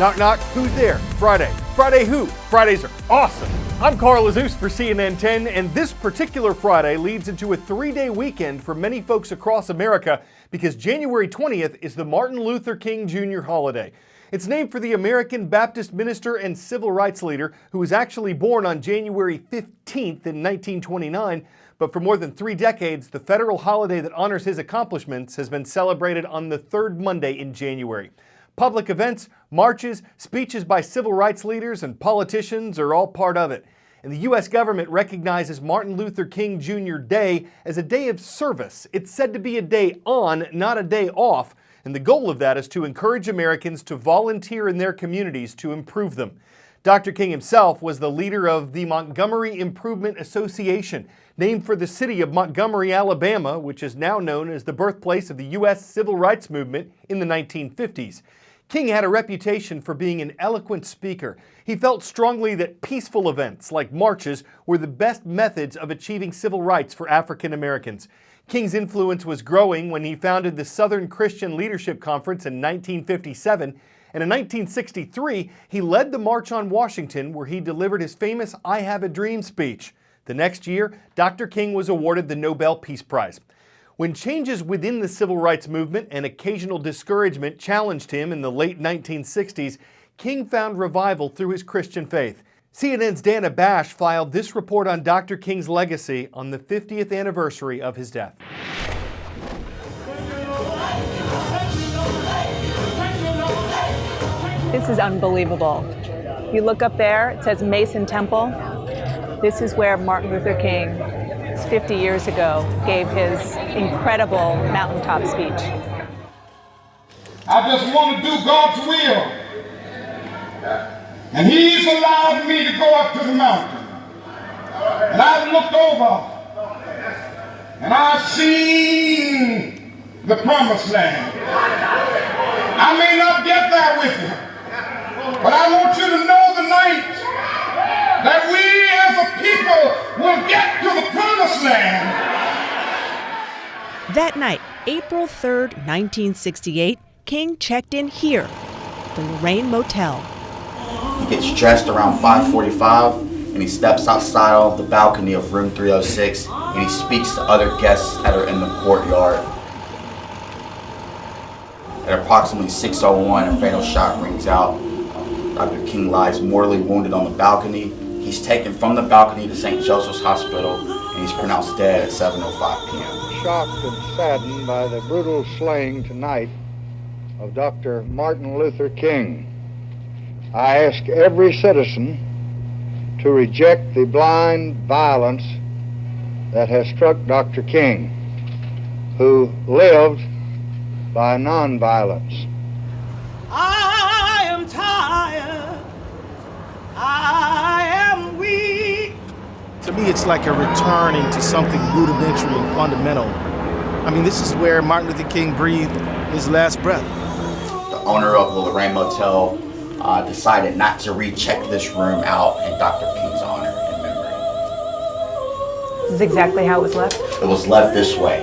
Knock, knock. Who's there? Friday. Friday who? Fridays are awesome. I'm Carl Azus for CNN 10, and this particular Friday leads into a 3-day weekend for many folks across America because January 20th is the Martin Luther King Jr. holiday. It's named for the American Baptist minister and civil rights leader who was actually born on January 15th in 1929, but for more than 3 decades, the federal holiday that honors his accomplishments has been celebrated on the third Monday in January. Public events, marches, speeches by civil rights leaders and politicians are all part of it. And the U.S. government recognizes Martin Luther King Jr. Day as a day of service. It's said to be a day on, not a day off, and the goal of that is to encourage Americans to volunteer in their communities to improve them. Dr. King himself was the leader of the Montgomery Improvement Association, named for the city of Montgomery, Alabama, which is now known as the birthplace of the U.S. Civil Rights Movement in the 1950s. King had a reputation for being an eloquent speaker. He felt strongly that peaceful events like marches were the best methods of achieving civil rights for African Americans. King's influence was growing when he founded the Southern Christian Leadership Conference in 1957, and in 1963, he led the March on Washington where he delivered his famous I Have a Dream speech. The next year, Dr. King was awarded the Nobel Peace Prize. When changes within the civil rights movement and occasional discouragement challenged him in the late 1960s, King found revival through his Christian faith. CNN's Dana Bash filed this report on Dr. King's legacy on the 50th anniversary of his death. This is unbelievable. You look up there, it says Mason Temple. This is where Martin Luther King, 50 years ago, gave his incredible mountaintop speech. I just want to do God's will. And He's allowed me to go up to the mountain. And I've looked over and I've seen the promised land. I may not get there with you, but I want you to know tonight that we as a people will get to the promised land. That night, April 3rd, 1968, King checked in here, the Lorraine Motel. He gets dressed around 5:45 and he steps outside of the balcony of room 306 and he speaks to other guests that are in the courtyard. At approximately 6:01, a fatal shot rings out. Dr. King lies mortally wounded on the balcony. He's taken from the balcony to St. Joseph's Hospital and he's pronounced dead at 7:05 p.m. Shocked and saddened by the brutal slaying tonight of Dr. Martin Luther King, I ask every citizen to reject the blind violence that has struck Dr. King, who lived by nonviolence. I am tired. I am weak. To me, it's like a returning to something rudimentary and fundamental. I mean, this is where Martin Luther King breathed his last breath. The owner of the Lorraine Motel decided not to recheck this room out in Dr. King's honor and memory. This is exactly how it was left. It was left this way.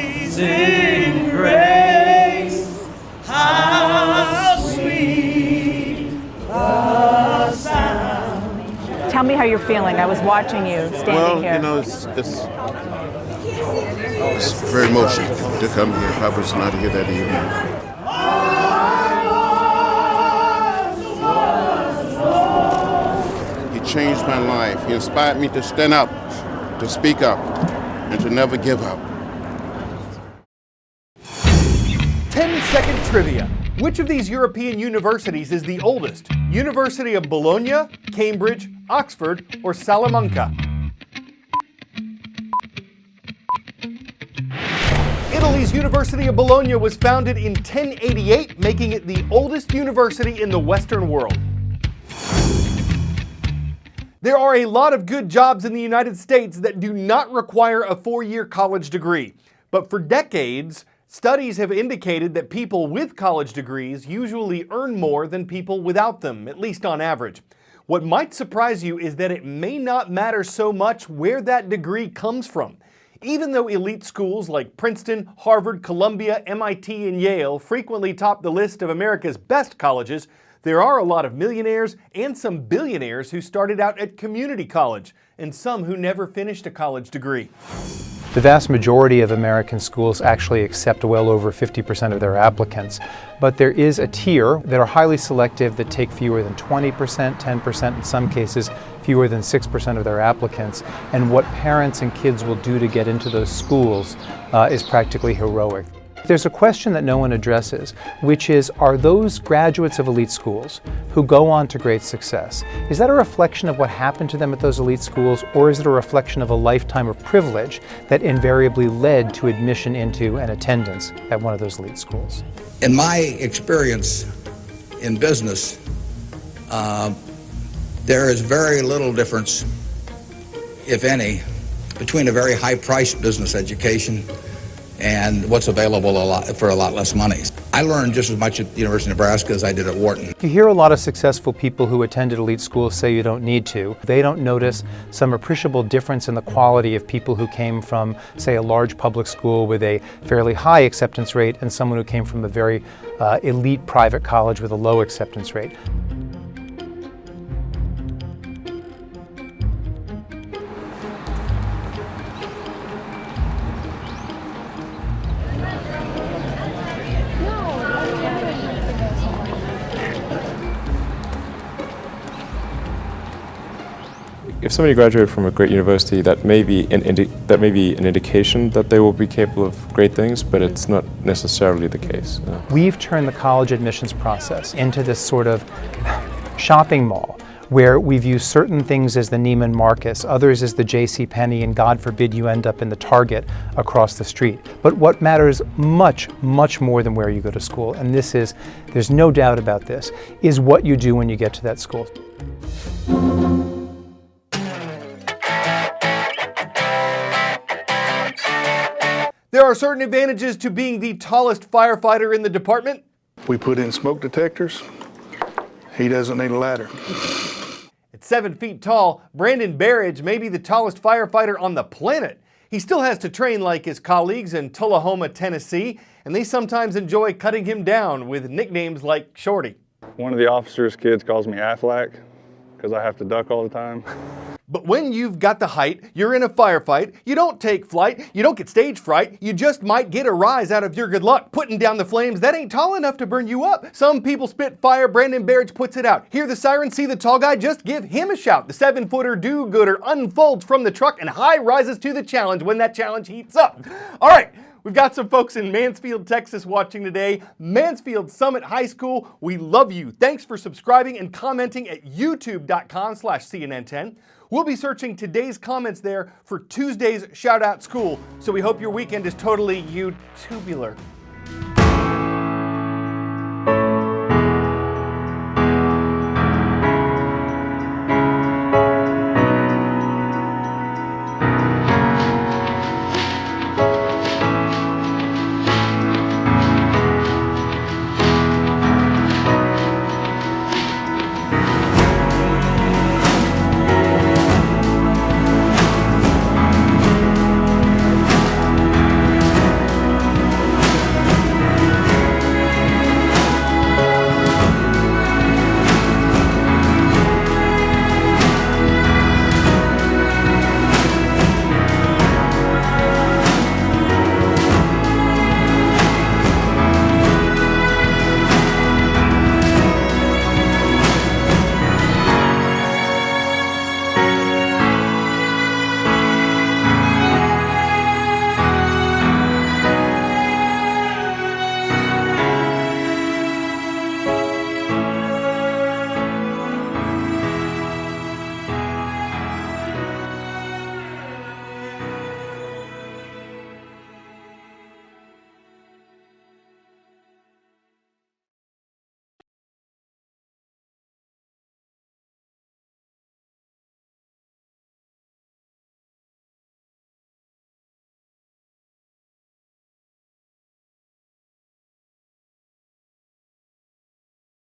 Amazing grace, how sweet the sound. Tell me how you're feeling. I was watching you standing here. Well, you know, it's very emotional to come here. I was not here that evening. He changed my life. He inspired me to stand up, to speak up, and to never give up. 10-second trivia. Which of these European universities is the oldest? University of Bologna, Cambridge, Oxford, or Salamanca? Italy's University of Bologna was founded in 1088, making it the oldest university in the Western world. There are a lot of good jobs in the United States that do not require a 4-year college degree. But for decades, studies have indicated that people with college degrees usually earn more than people without them, at least on average. What might surprise you is that it may not matter so much where that degree comes from. Even though elite schools like Princeton, Harvard, Columbia, MIT, and Yale frequently top the list of America's best colleges, there are a lot of millionaires and some billionaires who started out at community college, and some who never finished a college degree. The vast majority of American schools actually accept well over 50% of their applicants, but there is a tier that are highly selective that take fewer than 20%, 10%, in some cases fewer than 6% of their applicants, and what parents and kids will do to get into those schools is practically heroic. There's a question that no one addresses, which is, are those graduates of elite schools who go on to great success, is that a reflection of what happened to them at those elite schools, or is it a reflection of a lifetime of privilege that invariably led to admission into and attendance at one of those elite schools? In my experience in business, there is very little difference, if any, between a very high-priced business education and what's available for a lot less money. I learned just as much at the University of Nebraska as I did at Wharton. You hear a lot of successful people who attended elite schools say you don't need to. They don't notice some appreciable difference in the quality of people who came from, say, a large public school with a fairly high acceptance rate and someone who came from a very elite private college with a low acceptance rate. If somebody graduated from a great university, that may be an indication that they will be capable of great things, but it's not necessarily the case. We've turned the college admissions process into this sort of shopping mall where we view certain things as the Neiman Marcus, others as the JCPenney, and God forbid you end up in the Target across the street. But what matters much, much more than where you go to school, and this is, there's no doubt about this, is what you do when you get to that school. There are certain advantages to being the tallest firefighter in the department. We put in smoke detectors. He doesn't need a ladder. At 7 feet tall, Brandon Berridge may be the tallest firefighter on the planet. He still has to train like his colleagues in Tullahoma, Tennessee, and they sometimes enjoy cutting him down with nicknames like Shorty. One of the officers' kids calls me Affleck because I have to duck all the time. But when you've got the height, you're in a firefight, you don't take flight, you don't get stage fright, you just might get a rise out of your good luck. Putting down the flames, that ain't tall enough to burn you up. Some people spit fire, Brandon Berridge puts it out. Hear the siren, see the tall guy, just give him a shout. The 7-footer do-gooder unfolds from the truck and high rises to the challenge when that challenge heats up. All right. We've got some folks in Mansfield, Texas watching today. Mansfield Summit High School, we love you. Thanks for subscribing and commenting at youtube.com/CNN10. We'll be searching today's comments there for Tuesday's Shout Out School, so we hope your weekend is totally YouTubular.